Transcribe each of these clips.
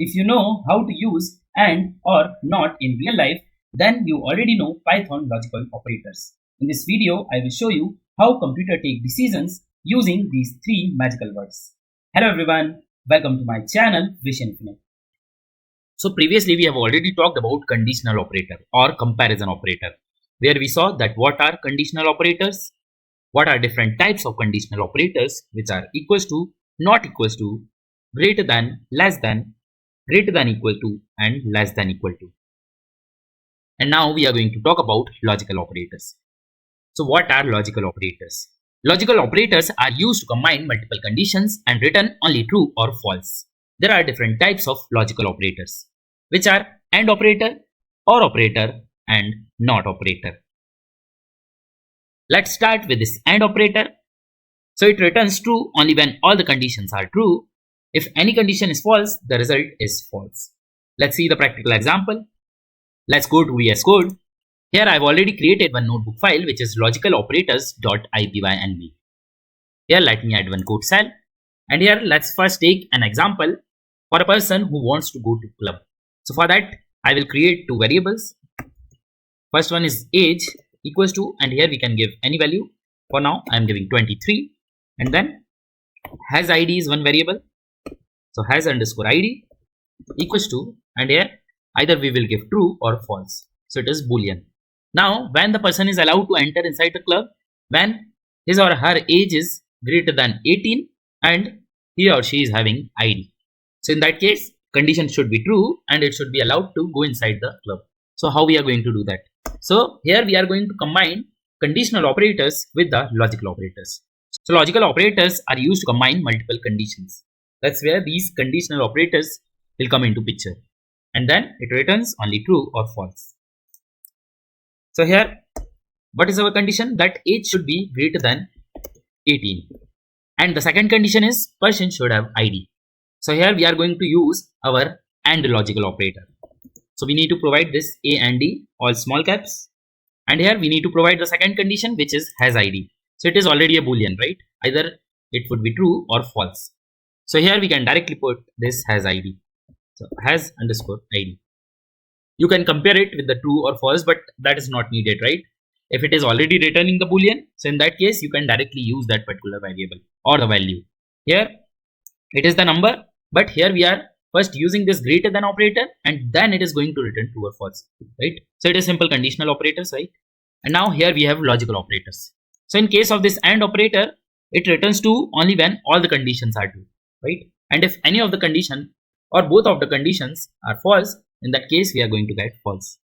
If you know how to use and or not in real life, then you already know Python logical operators. In this video, I will show you how computer take decisions using these three magical words. Hello everyone, welcome to my channel Vision Infinite. So previously we have already talked about conditional operator or comparison operator, where we saw that what are conditional operators, what are different types of conditional operators which are equals to, not equals to, greater than, less than, greater than equal to and less than equal to. And now we are going to talk about logical operators. So what are logical operators? Logical operators are used to combine multiple conditions and return only true or false. There are different types of logical operators, which are AND operator, OR operator and NOT operator. Let's start with this AND operator. So it returns true only when all the conditions are true. If any condition is false, the result is false. Let's see the practical example. Let's go to VS Code. Here I have already created one notebook file which is logicaloperators.ipynb. Here let me add one code cell. And here let's first take an example for a person who wants to go to club. So for that I will create two variables. First one is age equals to, and here we can give any value. For now I am giving 23, and then has id is one variable. So has underscore id equals to, and here either we will give true or false. So it is Boolean. Now when the person is allowed to enter inside the club when his or her age is greater than 18 and he or she is having id. So in that case condition should be true and it should be allowed to go inside the club. So how we are going to do that? So here we are going to combine conditional operators with the logical operators. So logical operators are used to combine multiple conditions. That's where these conditional operators will come into picture. And then it returns only true or false. So here, what is our condition? That age should be greater than 18. And the second condition is person should have ID. So here we are going to use our AND logical operator. So we need to provide this A and D, all small caps. And here we need to provide the second condition which is has ID. So it is already a Boolean, right? Either it would be true or false. So here we can directly put this has ID. So has underscore ID. You can compare it with the true or false, but that is not needed, right? If it is already returning the Boolean, so in that case you can directly use that particular variable or the value. Here it is the number, but here we are first using this greater than operator and then it is going to return true or false, right? So it is simple conditional operators, right? And now here we have logical operators. So in case of this AND operator, it returns true only when all the conditions are true, right? And if any of the condition or both of the conditions are false, in that case we are going to get false.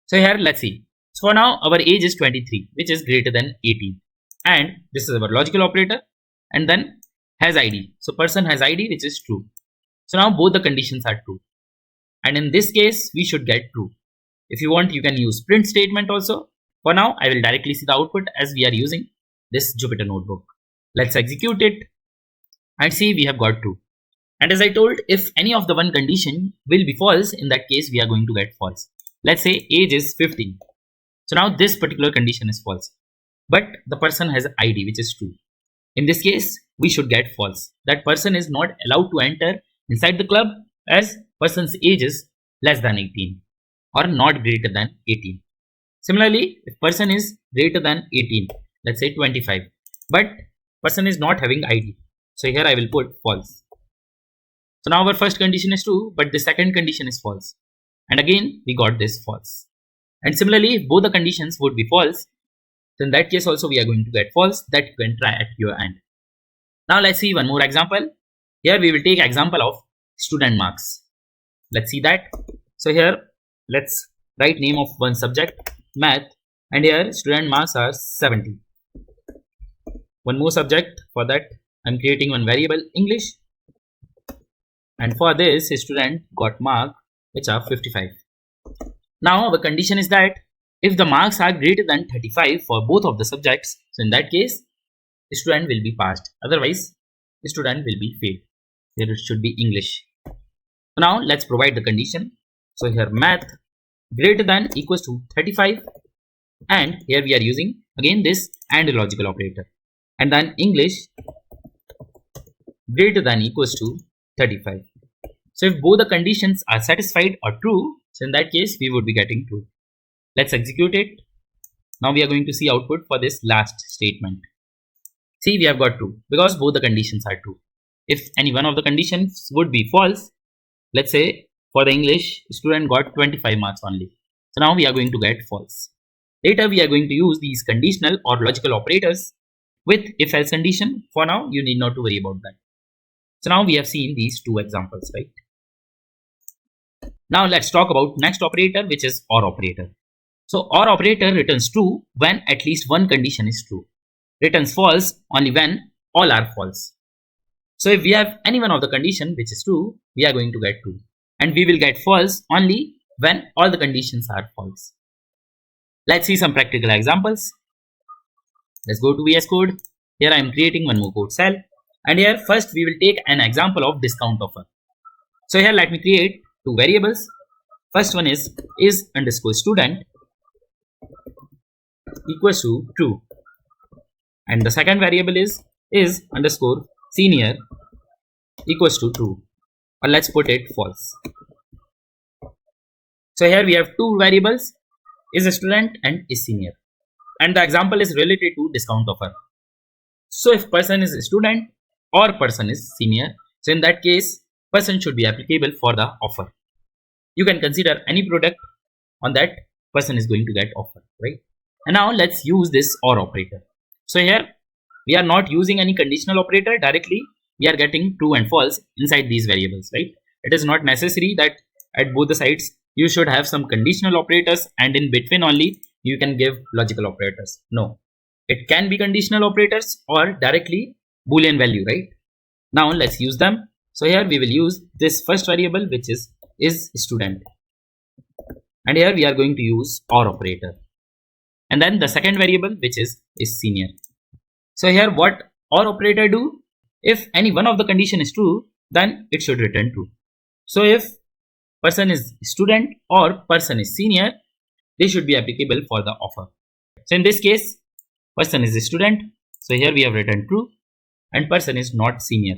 So here let's see. So for now our age is 23, which is greater than 18, and this is our logical operator, and then has ID. So person has ID, which is true. So now both the conditions are true, and in this case we should get true. If you want, you can use print statement also. For now I will directly see the output as we are using this Jupyter notebook. Let's execute it and see we have got true. And as I told, if any of the one condition will be false, in that case we are going to get false. Let's say age is 15. So now this particular condition is false, but the person has ID, which is true. In this case we should get false. That person is not allowed to enter inside the club as person's age is less than 18 or not greater than 18. Similarly, if person is greater than 18, let's say 25, but person is not having ID. So here I will put false. So now our first condition is true, but the second condition is false. And again, we got this false. And similarly, if both the conditions would be false, then in that case also we are going to get false. That you can try at your end. Now let's see one more example. Here we will take example of student marks. Let's see that. So here let's write name of one subject, math, and here student marks are 70. One more subject, for that I'm creating one variable, English. And for this student got mark which are 55. Now our condition is that if the marks are greater than 35 for both of the subjects, so in that case the student will be passed, otherwise the student will be failed. Here it should be English. So now let's provide the condition. So here math greater than equals to 35, and here we are using again this AND logical operator, and then English greater than equals to 35. So if both the conditions are satisfied or true, so in that case we would be getting true. Let's execute it. Now we are going to see output for this last statement. See, we have got true because both the conditions are true. If any one of the conditions would be false, let's say for the English, student got 25 marks only. So now we are going to get false. Later we are going to use these conditional or logical operators with if-else condition. For now, you need not to worry about that. So now we have seen these two examples, right? Now let's talk about next operator, which is OR operator. So OR operator returns true when at least one condition is true. Returns false only when all are false. So if we have any one of the condition which is true, we are going to get true. And we will get false only when all the conditions are false. Let's see some practical examples. Let's go to VS Code. Here I am creating one more code cell. And here first we will take an example of discount offer. So here let me create two variables. First one is underscore student equals to true. And the second variable is underscore senior equals to true. Or let's put it false. So here we have two variables, is a student and is senior. And the example is related to discount offer. So if person is a student or person is senior, so in that case person should be applicable for the offer. You can consider any product on that person is going to get offer, right? And now let's use this OR operator. So here we are not using any conditional operator directly. We are getting true and false inside these variables, right? It is not necessary that at both the sides you should have some conditional operators and in between only you can give logical operators. No, it can be conditional operators or directly Boolean value, right? Now let's use them. So here we will use this first variable, which is student, and here we are going to use OR operator, and then the second variable, which is senior. So here what OR operator do? If any one of the condition is true, then it should return true. So if person is student or person is senior, they should be applicable for the offer. So in this case, person is a student, so here we have written true, and person is not senior,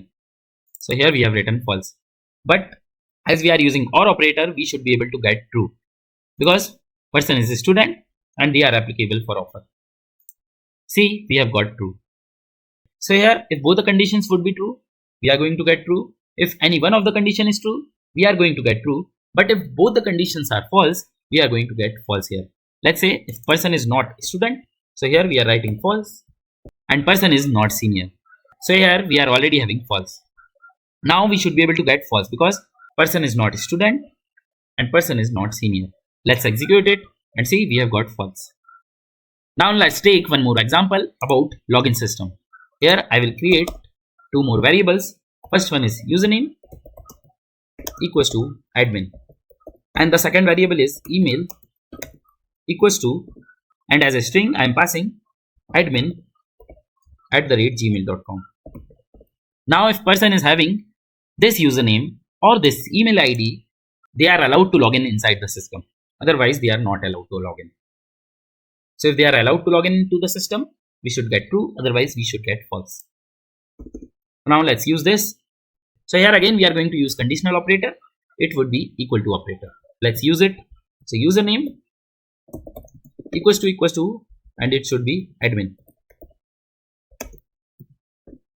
so here we have written false. But as we are using OR operator, we should be able to get true because person is a student and they are applicable for offer. See, we have got true. So here if both the conditions would be true, we are going to get true. If any one of the condition is true, we are going to get true. But if both the conditions are false, we are going to get false here. Let's say if person is not a student, so here we are writing false, and person is not senior, so here we are already having false. Now we should be able to get false because person is not a student and person is not senior. Let's execute it and see, we have got false. Now let's take one more example about login system. Here I will create two more variables. First one is username equals to admin, and the second variable is email equals to, and as a string I am passing admin@gmail.com. Now if person is having this username or this email ID, they are allowed to log in inside the system. Otherwise they are not allowed to log in. So if they are allowed to log in into the system, we should get true, otherwise we should get false. Now let's use this. So here again we are going to use conditional operator. It would be equal to operator. Let's use it. So username equals to, and it should be admin,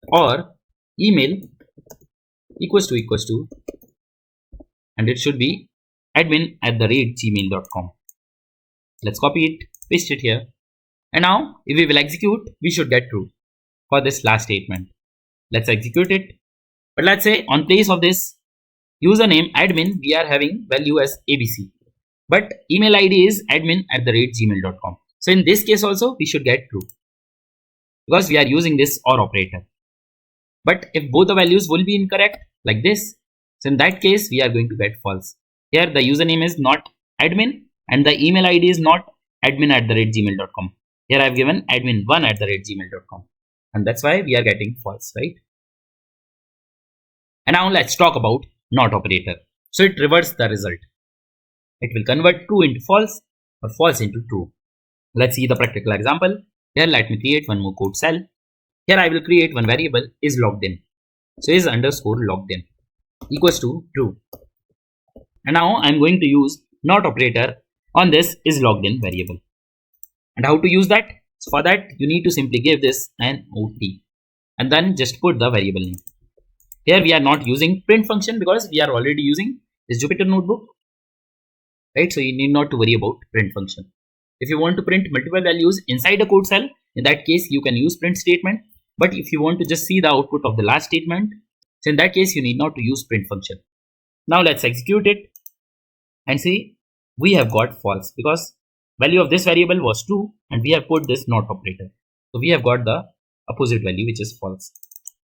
or email equals to, and it should be admin@gmail.com. Let's copy it, paste it here, and now if we will execute, we should get true for this last statement. Let's execute it. But let's say on place of this username admin, we are having value as ABC, but email ID is admin@gmail.com. So in this case also we should get true because we are using this OR operator. But if both the values will be incorrect like this, so in that case we are going to get false. Here the username is not admin and the email ID is not admin@gmail.com. Here I have given admin1@gmail.com, and that's why we are getting false, right? And now let's talk about NOT operator. So it reverses the result. It will convert true into false or false into true. Let's see the practical example. Here let me create one more code cell. Here I will create one variable is logged in. So is underscore logged in. equals to true. And now I'm going to use not operator on this is logged in variable. And how to use that? So for that you need to simply give this an OT and then just put the variable name. Here we are not using print function because we are already using this Jupyter notebook, right? So you need not to worry about print function. If you want to print multiple values inside a code cell, in that case you can use print statement. But if you want to just see the output of the last statement, so in that case you need not to use print function. Now let's execute it and see we have got false because value of this variable was 2 and we have put this not operator. So we have got the opposite value which is false.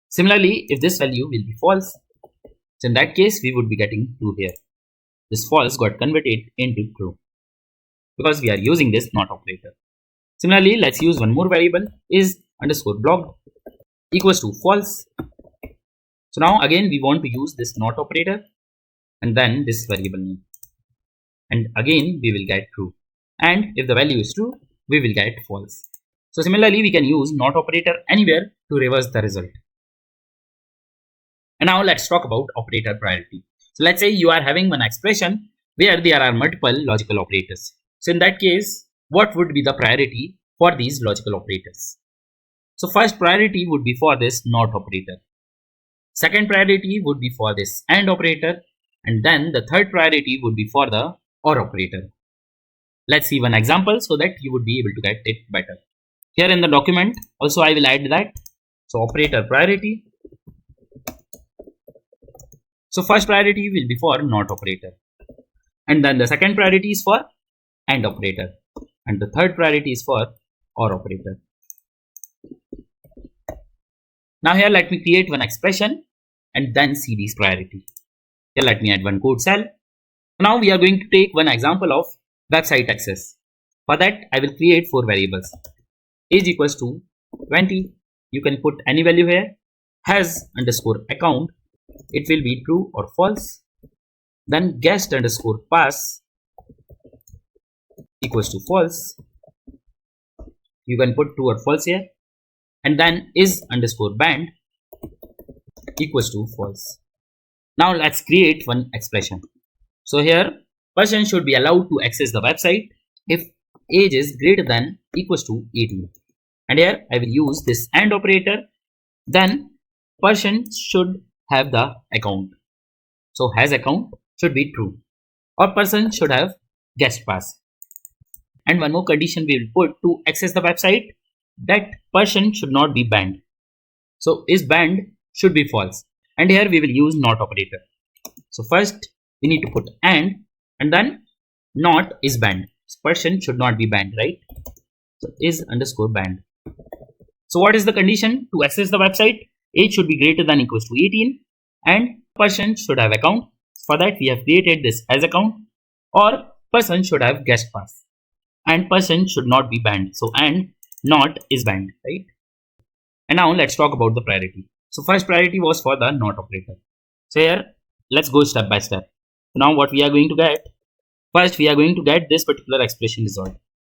Similarly, if this value will be false, so in that case we would be getting true here. This false got converted into true because we are using this not operator. Similarly, let's use one more variable is underscore blocked equals to false. So now again we want to use this not operator and then this variable name. And again we will get true. And if the value is true, we will get false. So similarly, we can use not operator anywhere to reverse the result. And now let's talk about operator priority. So let's say you are having one expression where there are multiple logical operators. So in that case, what would be the priority for these logical operators? So first priority would be for this not operator. Second priority would be for this AND operator. And then the third priority would be for the OR operator. Let's see one example so that you would be able to get it better. Here in the document also I will add that. So operator priority. So first priority will be for not operator. And then the second priority is for AND operator. And the third priority is for OR operator. Now here let me create one expression and then see these priority. Here let me add one code cell. Now we are going to take one example of website access. For that I will create 4 variables. Age equals to 20. You can put any value here. Has underscore account. It will be true or false. Then guest underscore pass equals to false. You can put true or false here. And then is underscore band equals to false. Now let's create one expression. So here person should be allowed to access the website if age is greater than equals to 18. And here I will use this AND operator. Then person should have the account. So has account should be true. Or person should have guest pass. And one more condition we will put to access the website, that person should not be banned. So is banned should be false. And here we will use not operator. So first we need to put and then not is banned. So person should not be banned, right? So is underscore banned. So what is the condition to access the website? Age should be greater than equals to 18 and person should have account. For that we have created this as account, or person should have guest pass and person should not be banned. So and not is banned, right? And now let's talk about the priority. So first priority was for the not operator. So here let's go step by step. So now what we are going to get, first we are going to get this particular expression resolved.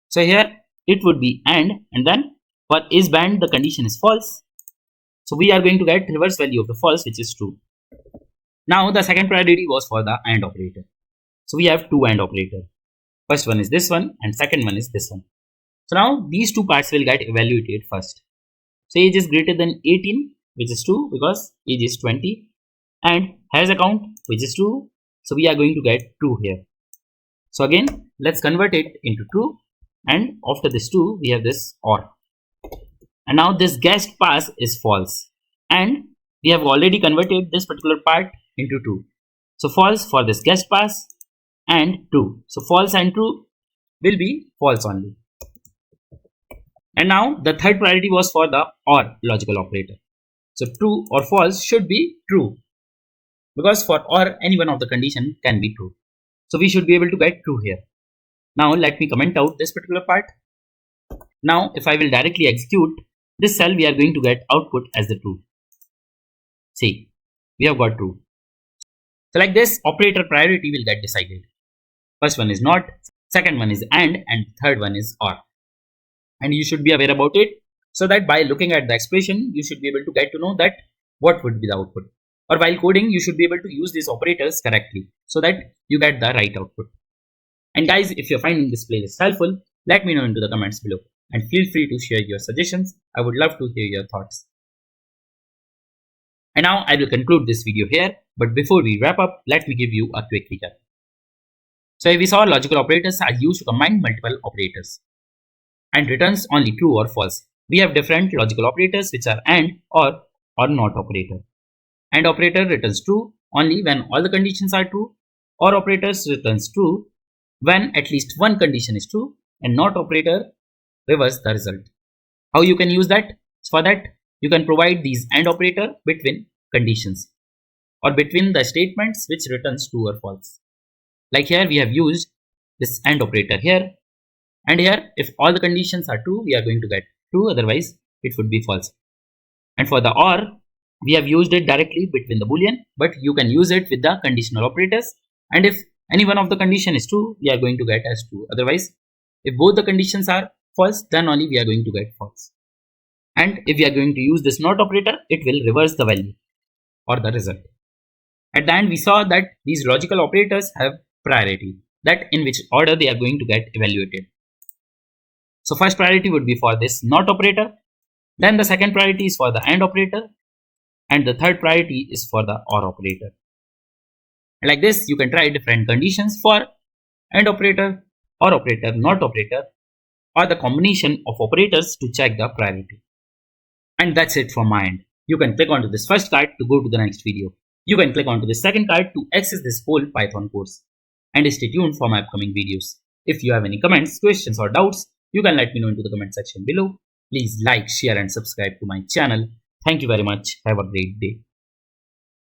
So here it would be and then for is banned the condition is false. So we are going to get reverse value of the false, which is true. Now the second priority was for the AND operator. So we have 2 AND operator. First one is this one and second one is this one. So now these 2 parts will get evaluated first. So age is greater than 18, which is true because age is 20, and has account, which is true. So we are going to get true here. So again let's convert it into true, and after this 2 we have this OR. And now this guest pass is false, and we have already converted this particular part into true. So false for this guest pass and true. So false and true will be false only. And now the third priority was for the OR logical operator. So true or false should be true, because for OR any one of the condition can be true. So we should be able to get true here. Now let me comment out this particular part. Now if I will directly execute this cell, we are going to get output as the true. See, we have got true. So like this operator priority will get decided. First one is not, second one is and third one is OR. And you should be aware about it, so that by looking at the expression you should be able to get to know that what would be the output. or while coding, you should be able to use these operators correctly so that you get the right output. And guys, if you're finding this playlist helpful, let me know into the comments below and feel free to share your suggestions. I would love to hear your thoughts. And now I will conclude this video here, but before we wrap up, let me give you a quick recap. So we saw logical operators are used to combine multiple operators and returns only true or false. We have different logical operators which are AND or not operator. AND operator returns true only when all the conditions are true, or operators returns true when at least one condition is true, and not operator reverse the result. How you can use that? For that, you can provide these AND operator between conditions or between the statements which returns true or false. Like here we have used this AND operator here, and here if all the conditions are true, we are going to get true, otherwise it would be false. And for the OR, we have used it directly between the Boolean, but you can use it with the conditional operators, and if any one of the condition is true, we are going to get as true. Otherwise, if both the conditions are false, then only we are going to get false. And if we are going to use this NOT operator, it will reverse the value or the result. At the end, we saw that these logical operators have priority, that in which order they are going to get evaluated. So first priority would be for this NOT operator, then the second priority is for the AND operator, and the third priority is for the OR operator. Like this, you can try different conditions for AND operator, OR operator, NOT operator, or the combination of operators to check the priority. And that's it from my end. You can click onto this first card to go to the next video. You can click onto the second card to access this whole Python course. And stay tuned for my upcoming videos. If you have any comments, questions or doubts, you can let me know into the comment section below. Please like, share and subscribe to my channel. Thank you very much. Have a great day.